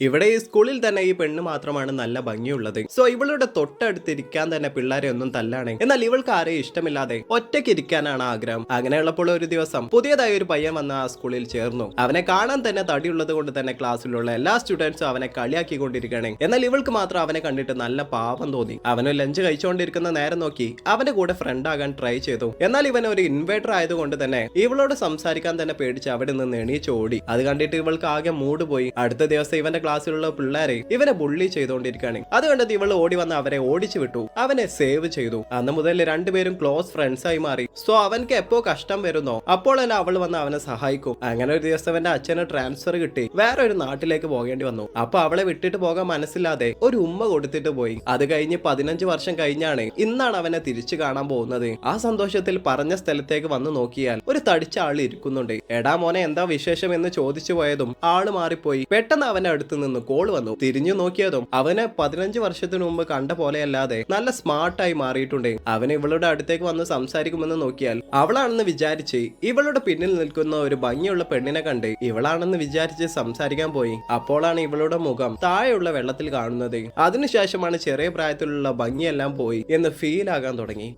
ഇവിടെ ഈ സ്കൂളിൽ തന്നെ ഈ പെണ്ണ് മാത്രമാണ് നല്ല ഭംഗിയുള്ളത്. സോ ഇവളുടെ തൊട്ടടുത്തിരിക്കാൻ തന്നെ പിള്ളേരെ ഒന്നും തല്ലാണ്. എന്നാൽ ഇവൾക്ക് ആരെയും ഇഷ്ടമില്ലാതെ ഒറ്റയ്ക്ക് ഇരിക്കാനാണ് ആഗ്രഹം. അങ്ങനെയുള്ളപ്പോൾ ഒരു ദിവസം പുതിയതായി ഒരു പയ്യൻ വന്ന് ആ സ്കൂളിൽ ചേർന്നു. അവനെ കാണാൻ തന്നെ തടിയുള്ളത് കൊണ്ട് തന്നെ ക്ലാസ്സിലുള്ള എല്ലാ സ്റ്റുഡൻസും അവനെ കളിയാക്കിക്കൊണ്ടിരിക്കുകയാണ്. എന്നാൽ ഇവൾക്ക് മാത്രം അവനെ കണ്ടിട്ട് നല്ല പാപം തോന്നി. അവന് ലഞ്ച് കഴിച്ചുകൊണ്ടിരിക്കുന്ന നേരം നോക്കി അവന്റെ കൂടെ ഫ്രണ്ട് ആകാൻ ട്രൈ ചെയ്തു. എന്നാൽ ഇവൻ ഒരു ഇൻവേർട്ടർ ആയതുകൊണ്ട് തന്നെ ഇവളോട് സംസാരിക്കാൻ തന്നെ പേടിച്ച് അവിടെ നിന്ന് എണീച്ച് ഓടി. അത് കണ്ടിട്ട് ഇവൾക്ക് ആകെ മൂഡ് പോയി. അടുത്ത ദിവസം ഇവന്റെ ക്ലാസ്സിലുള്ള പിള്ളേരെ ഇവനെ ബുള്ളി ചെയ്തുകൊണ്ടിരിക്കുകയാണ്. അതുകൊണ്ടത് ഇവൾ ഓടി വന്ന് അവരെ ഓടിച്ചു വിട്ടു. അവനെ സേവ് ചെയ്തു. അന്ന് മുതൽ രണ്ടുപേരും ക്ലോസ് ഫ്രണ്ട്സ് ആയി മാറി. സോ അവൻക്ക് എപ്പോ കഷ്ടം വരുന്നോ അപ്പോൾ തന്നെ അവൾ വന്ന് അവനെ സഹായിക്കും. അങ്ങനെ ഒരു ദിവസം അവന്റെ അച്ഛന് ട്രാൻസ്ഫർ കിട്ടി വേറെ ഒരു നാട്ടിലേക്ക് പോകേണ്ടി വന്നു. അപ്പൊ അവളെ വിട്ടിട്ട് പോകാൻ മനസ്സില്ലാതെ ഒരു ഉമ്മ കൊടുത്തിട്ട് പോയി. അത് കഴിഞ്ഞ് 15 വർഷം കഴിഞ്ഞാണ് ഇന്നാണ് അവനെ തിരിച്ചു കാണാൻ പോകുന്നത്. ആ സന്തോഷത്തിൽ പറഞ്ഞ സ്ഥലത്തേക്ക് വന്ന് നോക്കിയാൽ ഒരു തടിച്ച ആൾ ഇരിക്കുന്നുണ്ട്. എടാ മോനെ എന്താ വിശേഷം എന്ന് ചോദിച്ചു പോയതും ആള് മാറിപ്പോയി. പെട്ടെന്ന് അവന്റെ അടുത്ത് നിന്ന് കോൾ വന്നു. തിരിഞ്ഞു നോക്കിയതും അവനെ 15 വർഷത്തിനു മുമ്പ് കണ്ട പോലെയല്ലാതെ നല്ല സ്മാർട്ടായി മാറിയിട്ടുണ്ട്. അവൻ ഇവളുടെ അടുത്തേക്ക് വന്ന് സംസാരിക്കുമെന്ന് നോക്കിയാൽ അവളാണെന്ന് വിചാരിച്ച് ഇവളുടെ പിന്നിൽ നിൽക്കുന്ന ഒരു ഭംഗിയുള്ള പെണ്ണിനെ കണ്ട് ഇവളാണെന്ന് വിചാരിച്ച് സംസാരിക്കാൻ പോയി. അപ്പോഴാണ് ഇവളുടെ മുഖം താഴെയുള്ള വെള്ളത്തിൽ കാണുന്നത്. അതിനുശേഷമാണ് ചെറിയ പ്രായത്തിലുള്ള ഭംഗിയെല്ലാം പോയി എന്ന് ഫീൽ ആകാൻ തുടങ്ങി.